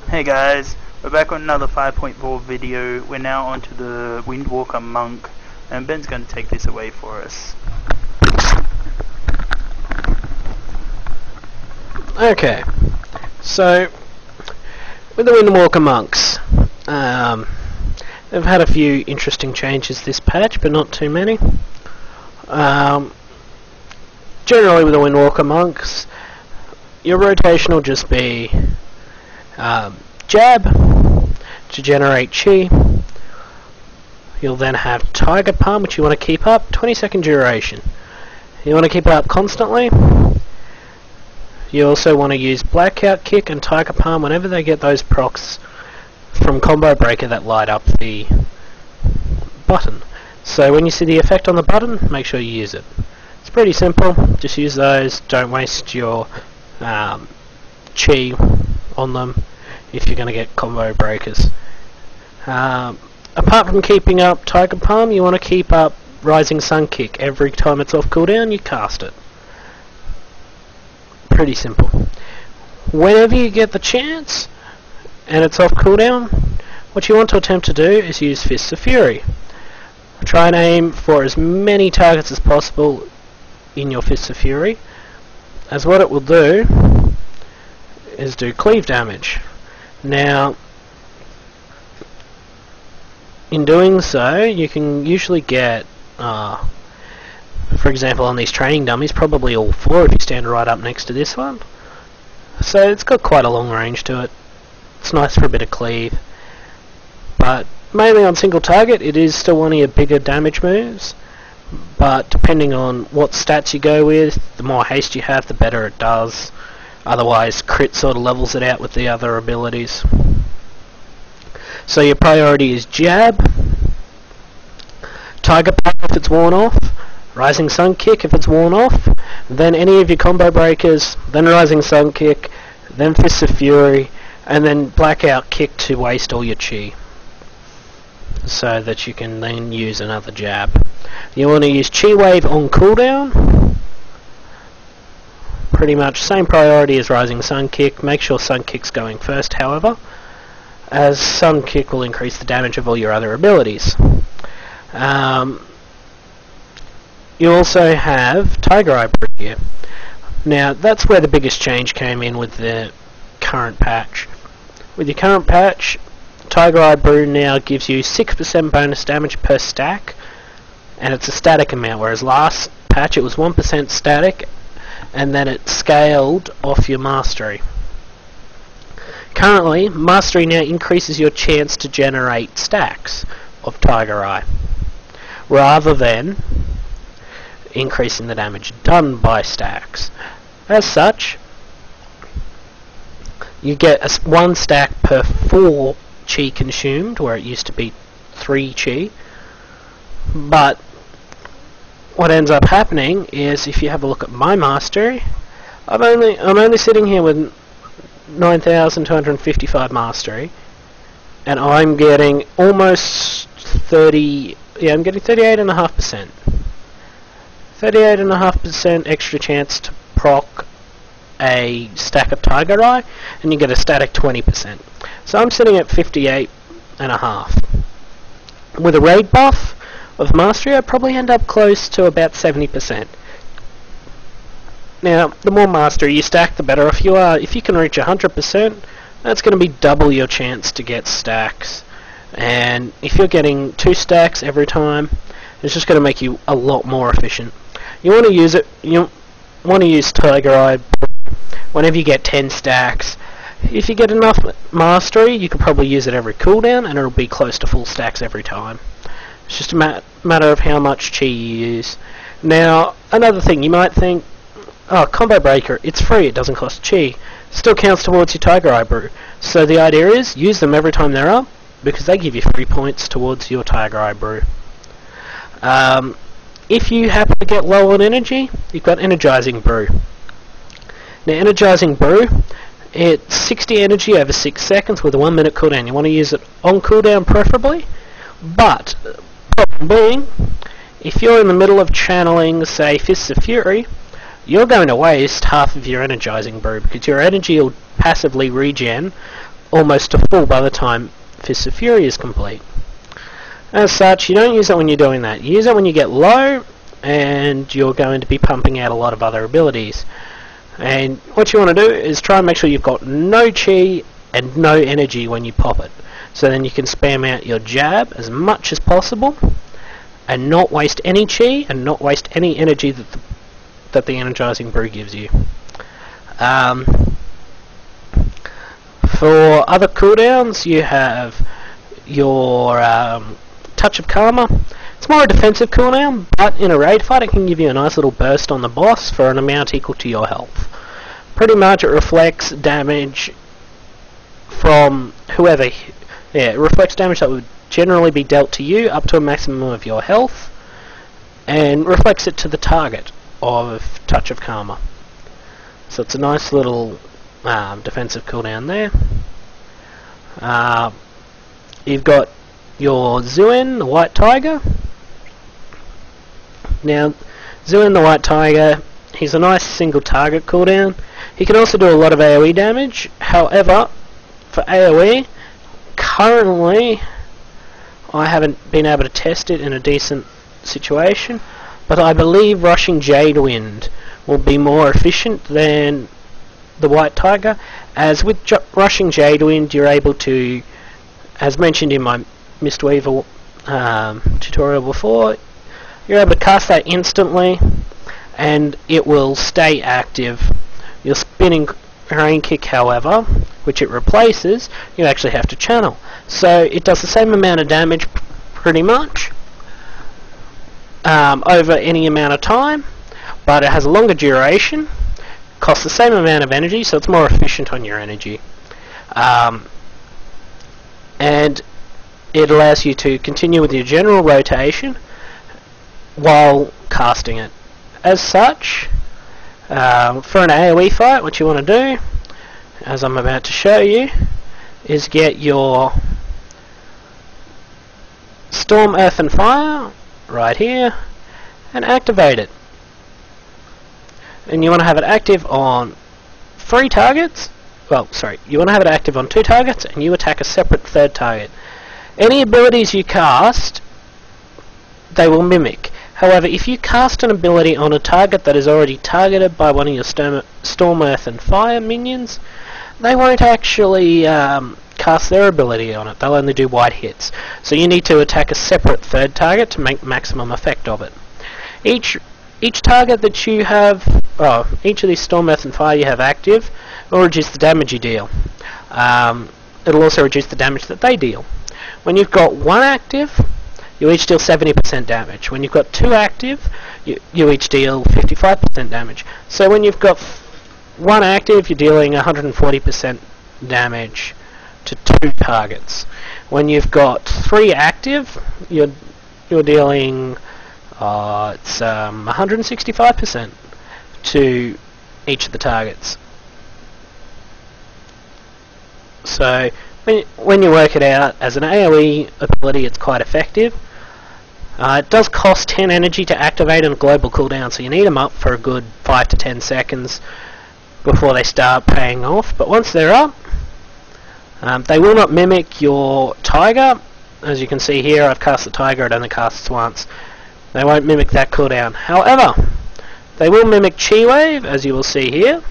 Hey guys, we're back on another 5.4 video. We're now onto the Windwalker Monk, and Ben's going to take this away for us. Okay, so with the Windwalker Monks, they've had a few interesting changes this patch, but not too many. Generally with the Windwalker Monks, your rotation will just be jab to generate chi. You'll then have Tiger Palm, which you want to keep up, 20-second duration. You want to keep it up constantly. You also want to use Blackout Kick and Tiger Palm whenever they get those procs from Combo Breaker that light up the button. So when you see the effect on the button, make sure you use it. It's pretty simple, just use those, don't waste your chi on them if you're going to get combo breakers. Apart from keeping up Tiger Palm, you want to keep up Rising Sun Kick. Every time it's off cooldown, you cast it. Pretty simple. Whenever you get the chance and it's off cooldown, what you want to attempt to do is use Fists of Fury. Try and aim for as many targets as possible in your Fists of Fury, as what it will do is do cleave damage. Now, in doing so, you can usually get, for example, on these training dummies, probably all four if you stand right up next to this one. So it's got quite a long range to it. It's nice for a bit of cleave, but mainly on single target, it is still one of your bigger damage moves. But depending on what stats you go with, the more haste you have, the better it does. Otherwise, crit sort of levels it out with the other abilities. So your priority is jab, Tiger Palm if it's worn off, Rising Sun Kick if it's worn off, then any of your combo breakers, then Rising Sun Kick, then Fists of Fury, and then Blackout Kick to waste all your chi, so that you can then use another jab. You want to use Chi Wave on cooldown. Pretty much same priority as Rising Sun Kick. Make sure Sun Kick's going first, however, as Sun Kick will increase the damage of all your other abilities. You also have Tiger Eye Brew here. Now that's where the biggest change came in with the current patch. With your current patch, Tiger Eye Brew now gives you 6% bonus damage per stack, and it's a static amount, whereas last patch it was 1% static, and then it scaled off your mastery. Currently, mastery now increases your chance to generate stacks of Tiger Eye, rather than increasing the damage done by stacks. As such, you get one stack per 4 chi consumed, where it used to be 3 chi. But what ends up happening is, if you have a look at my mastery, I'm only sitting here with 9,255 mastery, and I'm getting almost 30. Yeah, I'm getting 38.5%. 38.5% extra chance to proc a stack of Tiger Eye, and you get a static 20%. So I'm sitting at 58.5. With a raid buff of mastery, I'd probably end up close to about 70%. Now, the more mastery you stack, the better off you are. If you can reach 100%, that's going to be double your chance to get stacks. And if you're getting 2 stacks every time, it's just going to make you a lot more efficient. You want to use it. You want to use Tiger Eye whenever you get 10 stacks. If you get enough mastery, you can probably use it every cooldown, and it'll be close to full stacks every time. It's just a matter of how much chi you use. Now, another thing, you might think, oh, Combo Breaker, it's free, it doesn't cost chi. Still counts towards your Tiger Eye Brew. So the idea is, use them every time they're up, because they give you 3 points towards your Tiger Eye Brew. If you happen to get low on energy, you've got Energizing Brew. Now, Energizing Brew, it's 60 energy over 6 seconds with a 1 minute cooldown. You want to use it on cooldown preferably, but problem being, if you're in the middle of channeling, say, Fists of Fury, you're going to waste half of your Energizing Brew, because your energy will passively regen almost to full by the time Fists of Fury is complete. As such, you don't use it when you're doing that. You use it when you get low and you're going to be pumping out a lot of other abilities. And what you want to do is try and make sure you've got no chi and no energy when you pop it. So then you can spam out your jab as much as possible and not waste any chi and not waste any energy that the energizing brew gives you. For other cooldowns, you have your Touch of Karma. It's more a defensive cooldown, but in a raid fight it can give you a nice little burst on the boss for an amount equal to your health. Pretty much it reflects damage from whoever. Yeah, it reflects damage that would generally be dealt to you up to a maximum of your health, and reflects it to the target of Touch of Karma. So it's a nice little defensive cooldown there. You've got your Zuen, the White Tiger. Now, Zuen, the White Tiger, he's a nice single target cooldown. He can also do a lot of AoE damage. However, for AoE, currently I haven't been able to test it in a decent situation, but I believe Rushing Jade Wind will be more efficient than the White Tiger, as with Rushing Jade Wind you're able to, as mentioned in my Mistweaver tutorial before, you're able to cast that instantly and it will stay active. Your Spinning Crane Kick, however, which it replaces, you actually have to channel. So it does the same amount of damage pretty much over any amount of time, but it has a longer duration, costs the same amount of energy, so it's more efficient on your energy. And it allows you to continue with your general rotation while casting it. As such, for an AoE fight, what you want to do, as I'm about to show you, is get your Storm, Earth and Fire right here and activate it. And you want to have it active on 3 targets. Well, sorry, you want to have it active on 2 targets and you attack a separate third target. Any abilities you cast, they will mimic. However, if you cast an ability on a target that is already targeted by one of your Storm, Earth and Fire minions, they won't actually cast their ability on it. They'll only do wide hits. So you need to attack a separate third target to make maximum effect of it. Each target that you have, each of these Storm, Earth and Fire you have active will reduce the damage you deal. It'll also reduce the damage that they deal. When you've got 1 active, you each deal 70% damage. When you've got 2 active, you each deal 55% damage. So when you've got 1 active, you're dealing 140% damage to 2 targets. When you've got 3 active, you're dealing 165% to each of the targets. So when you work it out, as an AoE ability it's quite effective. It does cost 10 energy to activate on a global cooldown, so you need them up for a good 5 to 10 seconds before they start paying off. But once they're up, they will not mimic your Tiger. As you can see here, I've cast the Tiger, it only casts once. They won't mimic that cooldown. However, they will mimic Chi Wave, as you will see here,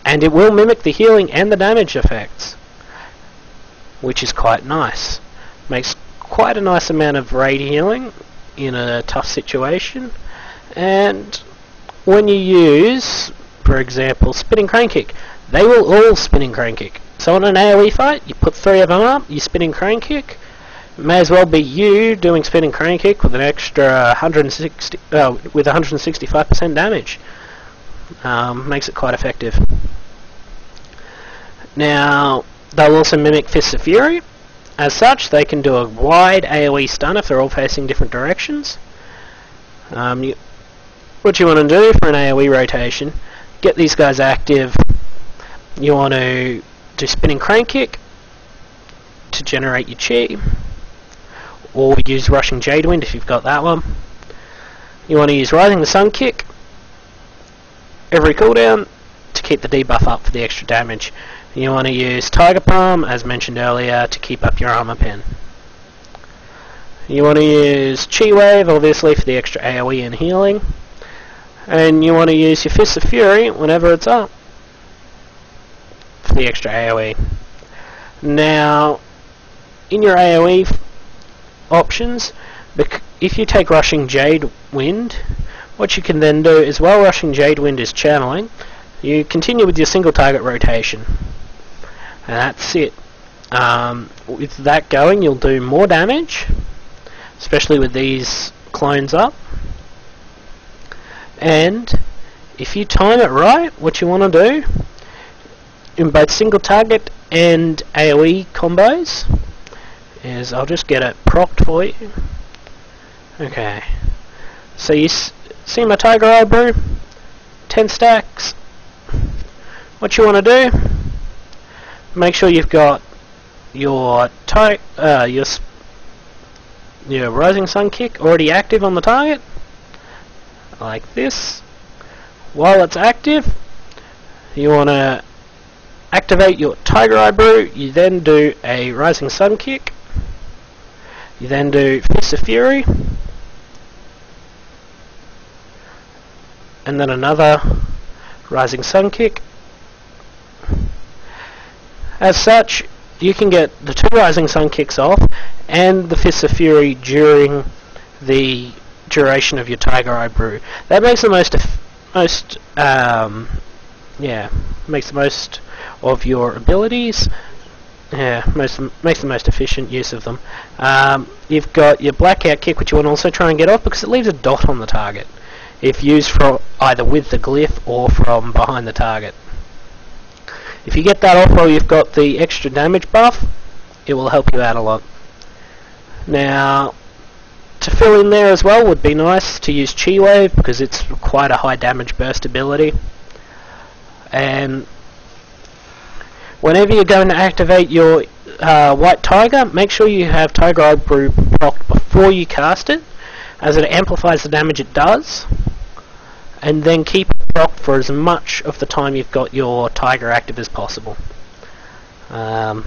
and it will mimic the healing and the damage effects, which is quite nice. Makes quite a nice amount of raid healing in a tough situation. And when you use, for example, Spinning Crane Kick, they will all Spinning Crane Kick. So in an AoE fight, you put 3 of them up, you Spinning Crane Kick. It may as well be you doing Spinning Crane Kick with an extra 165% damage. Makes it quite effective. Now, they'll also mimic Fists of Fury. As such, they can do a wide AoE stun if they're all facing different directions. What you want to do for an AoE rotation, get these guys active. You want to do Spinning Crane Kick to generate your chi, or use Rushing Jade Wind if you've got that one. You want to use Rising the Sun Kick every cooldown to keep the debuff up for the extra damage. You want to use Tiger Palm, as mentioned earlier, to keep up your armor pen. You want to use Chi Wave, obviously, for the extra AoE and healing. And you want to use your Fist of Fury whenever it's up for the extra AoE. Now, in your AoE options, if you take Rushing Jade Wind, what you can then do is, while Rushing Jade Wind is channeling, you continue with your single target rotation. And that's it. With that going, you'll do more damage, especially with these clones up. And if you time it right, what you want to do in both single target and AoE combos is, I'll just get it procced for you. Okay, so you see my Tiger Eye Brew, 10 stacks. What you want to do, make sure you've got your Rising Sun Kick already active on the target, like this. While it's active, you want to activate your Tiger Eye Brew. You then do a Rising Sun Kick. You then do Fist of Fury, and then another Rising Sun Kick. As such, you can get the 2 Rising Sun Kicks off and the Fist of Fury during the duration of your Tiger Eye Brew. That makes the most makes the most of your abilities. Yeah, makes the most efficient use of them. You've got your Blackout Kick, which you want to also try and get off because it leaves a dot on the target if used from either with the Glyph or from behind the target. If you get that off while you've got the extra damage buff, it will help you out a lot. Now, to fill in there as well, would be nice to use Chi Wave because it's quite a high damage burst ability. And whenever you're going to activate your White Tiger, make sure you have Tiger Eye Brew procced before you cast it, as it amplifies the damage it does. And then keep it procced for as much of the time you've got your Tiger active as possible. It's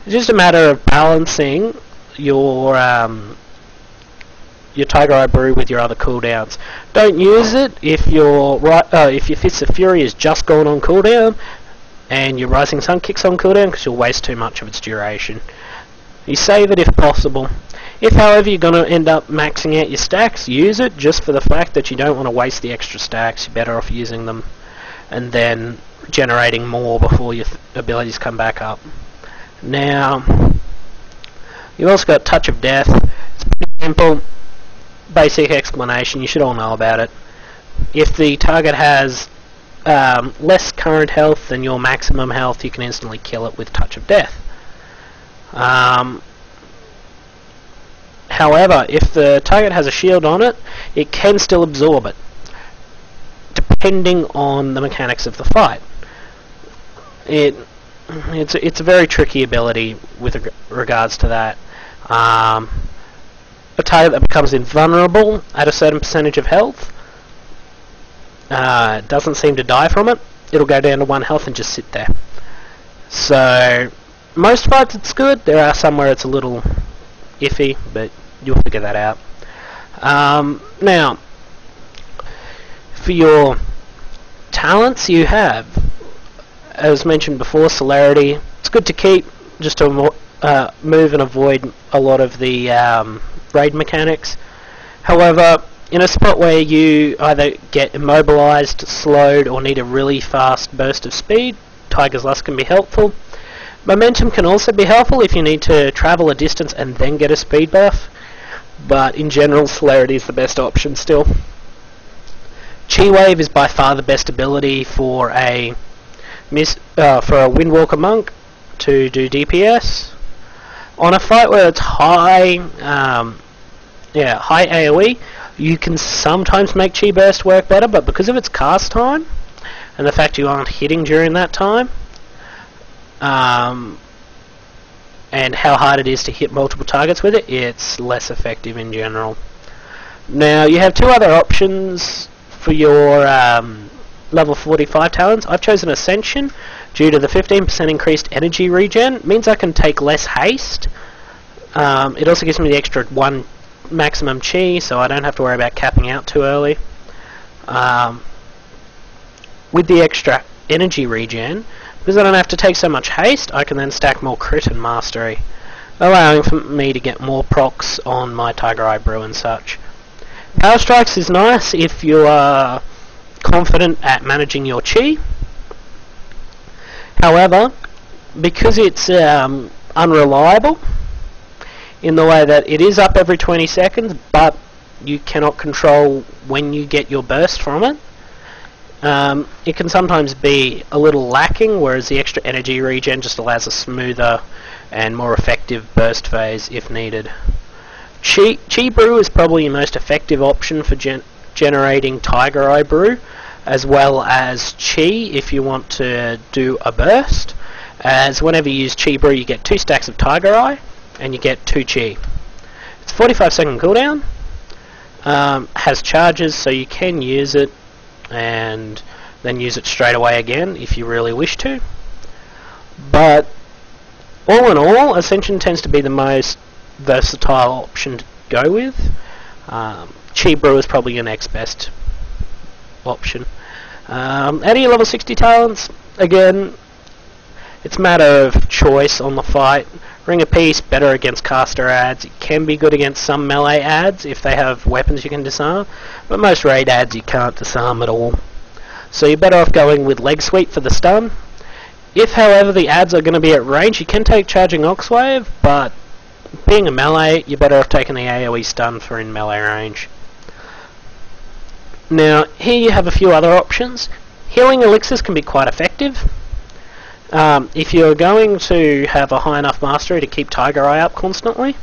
just a matter of balancing your Tiger Eye Brew with your other cooldowns. Don't use it if your Fist of Fury is just gone on cooldown and your Rising Sun Kick's on cooldown, because you'll waste too much of its duration. You save it if possible. If, however, you're going to end up maxing out your stacks, use it just for the fact that you don't want to waste the extra stacks. You're better off using them and then generating more before your abilities come back up. Now, you've also got Touch of Death. It's pretty simple, basic explanation. You should all know about it. If the target has less current health than your maximum health, you can instantly kill it with Touch of Death. However, if the target has a shield on it, it can still absorb it, depending on the mechanics of the fight. It's a very tricky ability with regards to that. A target that becomes invulnerable at a certain percentage of health doesn't seem to die from it. It'll go down to 1 health and just sit there. So most fights it's good. There are some where it's a little iffy, but you'll figure that out. Now, for your talents, you have, as mentioned before, Celerity. It's good to keep just to move and avoid a lot of the raid mechanics. However, in a spot where you either get immobilized, slowed, or need a really fast burst of speed, Tiger's Lust can be helpful. Momentum can also be helpful if you need to travel a distance and then get a speed buff, but in general, Celerity is the best option still. Chi Wave is by far the best ability for a Windwalker Monk to do DPS. On a fight where it's high AoE, you can sometimes make Chi Burst work better, but because of its cast time and the fact you aren't hitting during that time, and how hard it is to hit multiple targets with it, it's less effective in general. Now, you have 2 other options for your level 45 talents. I've chosen Ascension due to the 15% increased energy regen. It means I can take less haste. It also gives me the extra 1 maximum chi, so I don't have to worry about capping out too early. With the extra energy regen, because I don't have to take so much haste, I can then stack more crit and mastery, allowing for me to get more procs on my Tiger Eye Brew and such. Power Strikes is nice if you are confident at managing your chi. However, because it's unreliable in the way that it is up every 20 seconds, but you cannot control when you get your burst from it, it can sometimes be a little lacking, whereas the extra energy regen just allows a smoother and more effective burst phase if needed. Chi Brew is probably the most effective option for generating Tiger Eye Brew, as well as Chi if you want to do a burst, as whenever you use Chi Brew you get 2 stacks of Tiger Eye and you get 2 Chi. It's 45-second cooldown, has charges so you can use it and then use it straight away again if you really wish to. But all in all, Ascension tends to be the most versatile option to go with. Chi Brew is probably your next best option. Out of your level 60 talents, again, it's a matter of choice on the fight. Ring of Peace, better against caster ads. It can be good against some melee ads if they have weapons you can disarm, but most raid ads you can't disarm at all. So you're better off going with Leg Sweep for the stun. If, however, the ads are going to be at range, you can take Charging Oxwave, but being a melee, you're better off taking the AoE stun for in melee range. Now, here you have a few other options. Healing elixirs can be quite effective. If you're going to have a high enough mastery to keep Tiger Eye up constantly,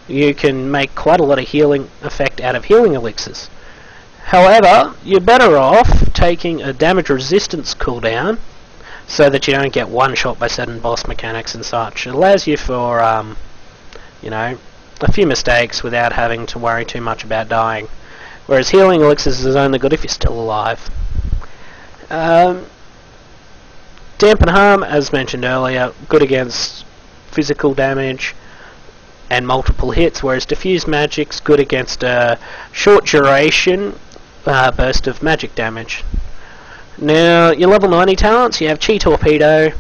you can make quite a lot of healing effect out of healing elixirs. However, you're better off taking a damage resistance cooldown so that you don't get one shot by certain boss mechanics and such. It allows you for, you know, a few mistakes without having to worry too much about dying. Whereas healing elixirs is only good if you're still alive. Dampen Harm, as mentioned earlier, good against physical damage and multiple hits, whereas Diffuse Magic's good against a short duration burst of magic damage. Now, your level 90 talents, you have Chi Torpedo,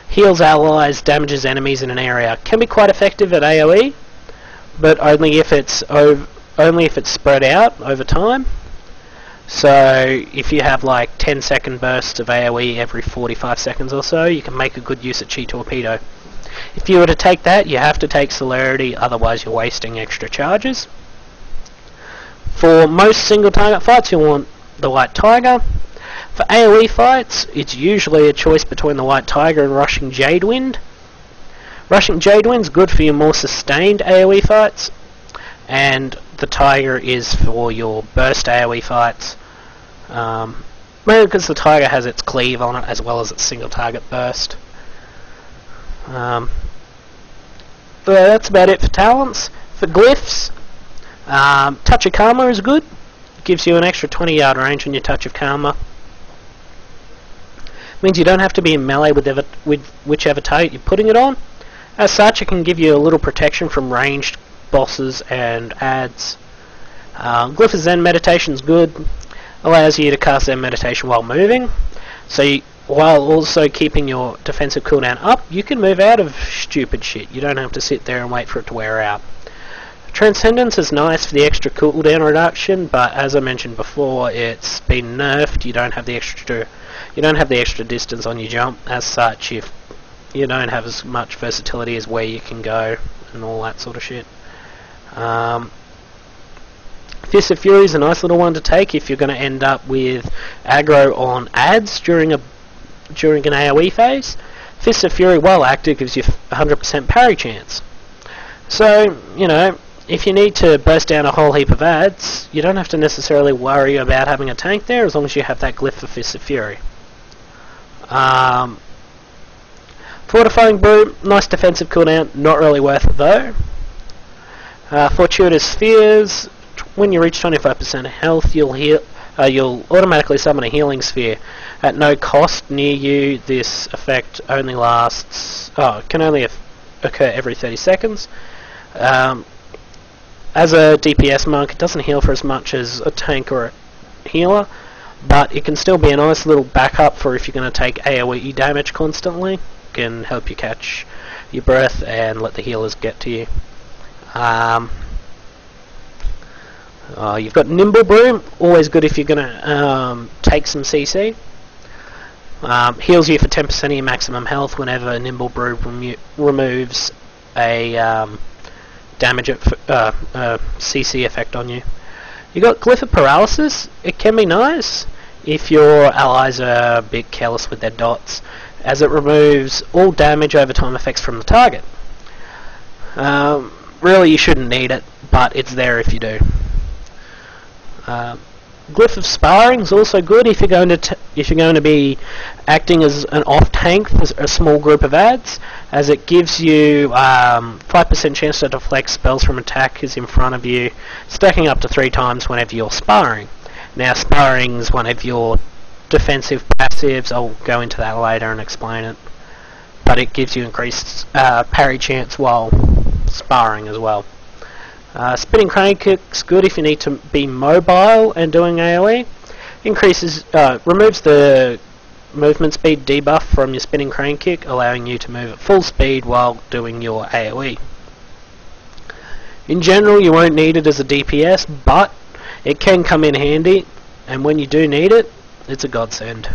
heals allies, damages enemies in an area. Can be quite effective at AoE, but only if it's spread out over time. So if you have like 10-second bursts of AoE every 45 seconds or so, you can make a good use of Chi Torpedo. If you were to take that, you have to take Celerity, otherwise you're wasting extra charges. For most single target fights, you'll want the White Tiger. For AoE fights, it's usually a choice between the White Tiger and Rushing Jadewind. Rushing Jadewind's good for your more sustained AoE fights, and the Tiger is for your burst AoE fights. Mainly because the Tiger has its cleave on it as well as its single target burst. But that's about it for talents. For glyphs, Touch of Karma is good. It gives you an extra 20-yard range on your Touch of Karma. Means you don't have to be in melee with whichever target you're putting it on. As such, it can give you a little protection from ranged bosses and ads. Glyph Zen Meditation's good. Allows you to cast Zen Meditation while moving. So while also keeping your defensive cooldown up, you can move out of stupid shit. You don't have to sit there and wait for it to wear out. Transcendence is nice for the extra cooldown reduction, but as I mentioned before, it's been nerfed. You don't have the extra distance on your jump. As such, you don't have as much versatility as where you can go and all that sort of shit. Fist of Fury is a nice little one to take if you're going to end up with aggro on ads during an AoE phase. Fist of Fury, while active, gives you 100% parry chance. So, you know, if you need to burst down a whole heap of ads, you don't have to necessarily worry about having a tank there as long as you have that glyph for Fist of Fury. Fortifying Brew, nice defensive cooldown, not really worth it though. Fortuitous Spheres, when you reach 25% health, you'll you'll automatically summon a healing sphere at no cost near you. This effect only lasts, can only occur every 30 seconds. As a DPS monk, it doesn't heal for as much as a tank or a healer, but it can still be a nice little backup for if you're going to take AoE damage constantly. It can help you catch your breath and let the healers get to you. You've got Nimble Brew, always good if you're going to take some CC. Heals you for 10% of your maximum health whenever Nimble Brew removes a damage CC effect on you. You got Glyph of Paralysis. It can be nice if your allies are a bit careless with their dots, as it removes all damage over time effects from the target. Really, you shouldn't need it, but it's there if you do. Glyph of Sparring is also good if you're going to be acting as an off tank for a small group of adds, as it gives you 5% chance to deflect spells from attackers in front of you, stacking up to 3 times whenever you're sparring. Now, sparring is one of your defensive passives. I'll go into that later and explain it, but it gives you increased parry chance while sparring as well. Spinning Crane Kick's good if you need to be mobile and doing AoE. Removes the movement speed debuff from your Spinning Crane Kick, allowing you to move at full speed while doing your AoE. In general, you won't need it as a DPS, but it can come in handy, and when you do need it, it's a godsend.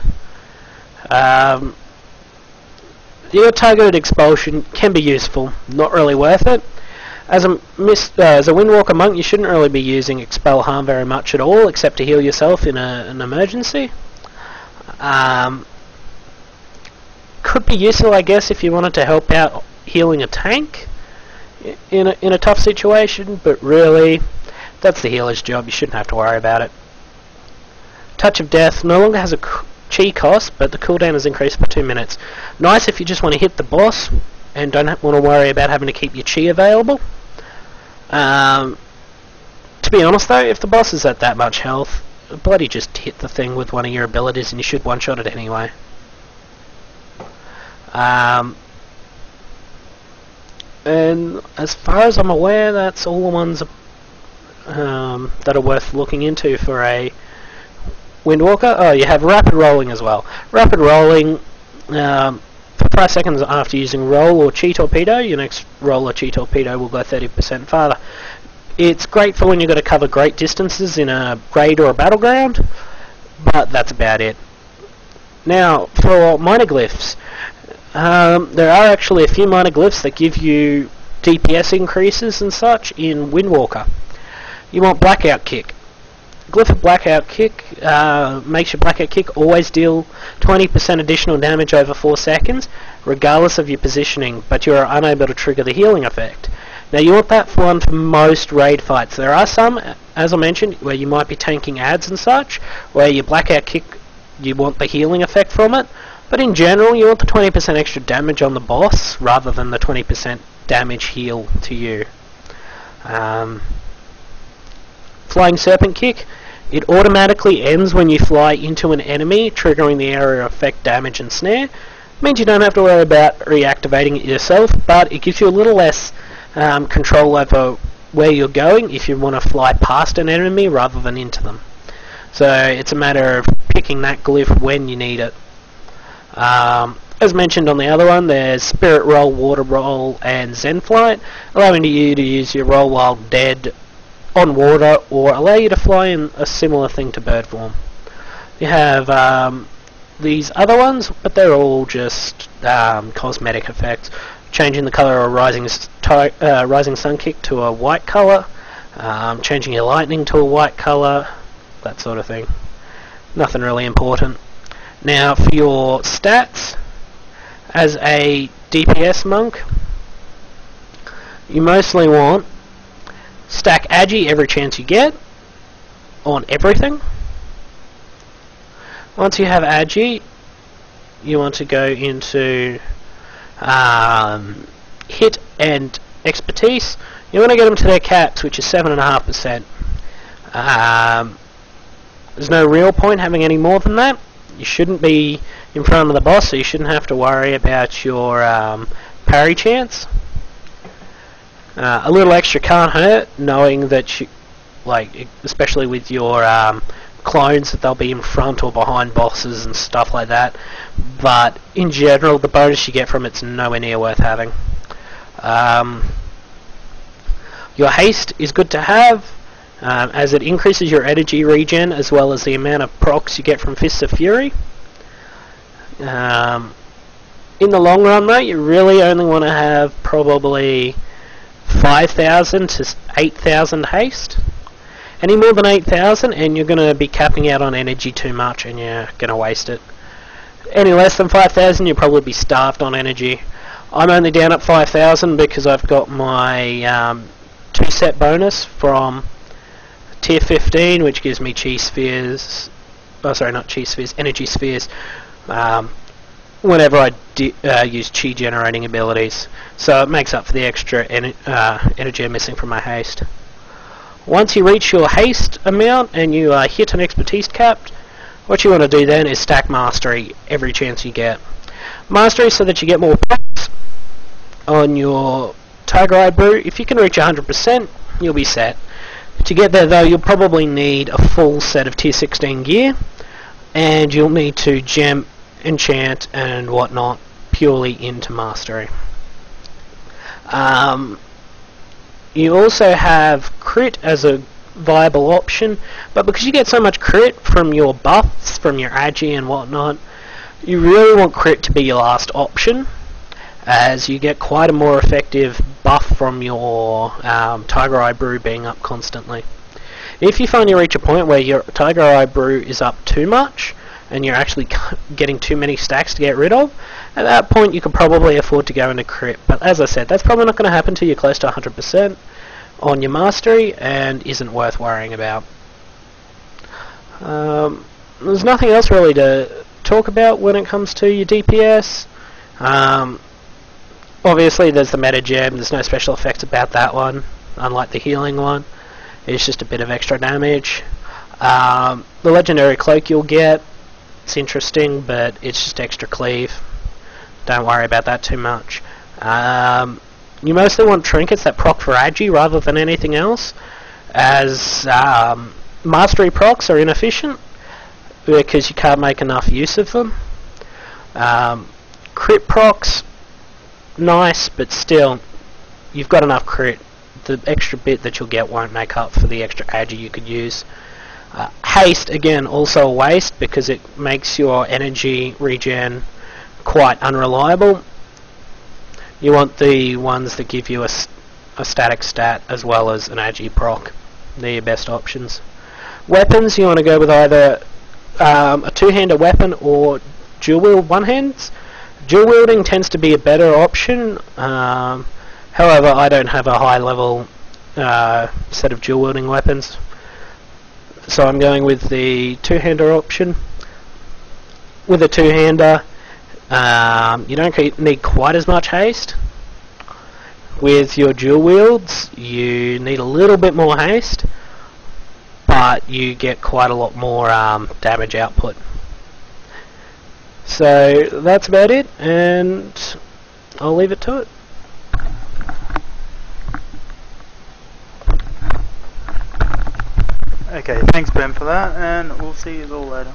Your targeted expulsion can be useful, not really worth it. As a Windwalker Monk, you shouldn't really be using Expel Harm very much at all, except to heal yourself in an emergency. Could be useful, I guess, if you wanted to help out healing a tank in a tough situation, but really, that's the healer's job. You shouldn't have to worry about it. Touch of Death no longer has a chi cost, but the cooldown is increased by 2 minutes. Nice if you just want to hit the boss and don't want to worry about having to keep your chi available. To be honest though, if the boss is at that much health, bloody just hit the thing with one of your abilities and you should one-shot it anyway. And as far as I'm aware, that's all the ones that are worth looking into for a Windwalker. Oh, you have Rapid Rolling as well. Rapid Rolling, for 5 seconds after using Roll or Chi Torpedo, your next Roll or Chi Torpedo will go 30% farther. It's great for when you've got to cover great distances in a raid or a battleground, but that's about it. Now, for minor glyphs, there are actually a few minor glyphs that give you DPS increases and such in Windwalker. You want Blackout Kick. Glyph of Blackout Kick makes your Blackout Kick always deal 20% additional damage over 4 seconds, regardless of your positioning, but you are unable to trigger the healing effect. Now you want that one for most raid fights. There are some, as I mentioned, where you might be tanking adds and such, where your Blackout Kick, you want the healing effect from it, but in general you want the 20% extra damage on the boss, rather than the 20% damage heal to you. Flying Serpent Kick. It automatically ends when you fly into an enemy, triggering the area effect damage and snare. Means you don't have to worry about reactivating it yourself, but it gives you a little less control over where you're going if you want to fly past an enemy rather than into them. So it's a matter of picking that glyph when you need it. As mentioned on the other one, there's Spirit Roll, Water Roll, and Zen Flight, allowing you to use your roll while dead on water, or allow you to fly in a similar thing to bird form. You have these other ones, but they're all just cosmetic effects. Changing the colour of Rising Sun Kick to a white colour, changing your lightning to a white colour, that sort of thing. Nothing really important. Now for your stats, as a DPS monk, you mostly want stack Agi every chance you get on everything. Once you have Agi, you want to go into hit and expertise. You want to get them to their caps, which is 7.5%. There's no real point having any more than that. You shouldn't be in front of the boss, so you shouldn't have to worry about your parry chance. A little extra can't hurt, knowing that you, especially with your clones, that they'll be in front or behind bosses and stuff like that. But in general, the bonus you get from it's nowhere near worth having. Your haste is good to have, as it increases your energy regen as well as the amount of procs you get from Fists of Fury. In the long run though, you really only want to have probably 5,000 to 8,000 haste. Any more than 8,000 and you're going to be capping out on energy too much and you're going to waste it. Any less than 5,000 you'll probably be starved on energy. I'm only down at 5,000 because I've got my 2-set bonus from tier 15, which gives me chi spheres. Oh, sorry, not chi spheres, energy spheres. Whenever I use chi generating abilities, so it makes up for the extra energy I'm missing from my haste. Once you reach your haste amount and you hit an expertise cap, what you want to do then is stack mastery every chance you get. Mastery so that you get more points on your Tiger Eye Brew. If you can reach 100%, you'll be set. To get there though, you'll probably need a full set of tier 16 gear, and you'll need to gem, enchant and whatnot purely into mastery. You also have crit as a viable option, but because you get so much crit from your buffs, from your agi and whatnot, you really want crit to be your last option, as you get quite a more effective buff from your Tiger Eye Brew being up constantly. If you find you reach a point where your Tiger Eye Brew is up too much and you're actually getting too many stacks to get rid of, at that point you could probably afford to go into crit. But as I said, that's probably not going to happen till you're close to 100% on your mastery and isn't worth worrying about. There's nothing else really to talk about when it comes to your DPS. Obviously there's the meta gem, there's no special effects about that one, unlike the healing one. It's just a bit of extra damage. The legendary cloak you'll get, it's interesting, but it's just extra cleave. Don't worry about that too much. You mostly want trinkets that proc for agi rather than anything else, as mastery procs are inefficient because you can't make enough use of them. Crit procs, nice, but still, you've got enough crit. The extra bit that you'll get won't make up for the extra agi you could use. Haste, again, also a waste because it makes your energy regen quite unreliable. You want the ones that give you a static stat as well as an agi proc. They're your best options. Weapons, you want to go with either a two-hander weapon or dual-wield one-hands. Dual wielding tends to be a better option. However, I don't have a high level set of dual wielding weapons, so I'm going with the two-hander option. With a two-hander, you don't need quite as much haste. With your dual wields, you need a little bit more haste, but you get quite a lot more damage output. So that's about it, and I'll leave it to it. Okay, thanks Ben for that, and we'll see you all later.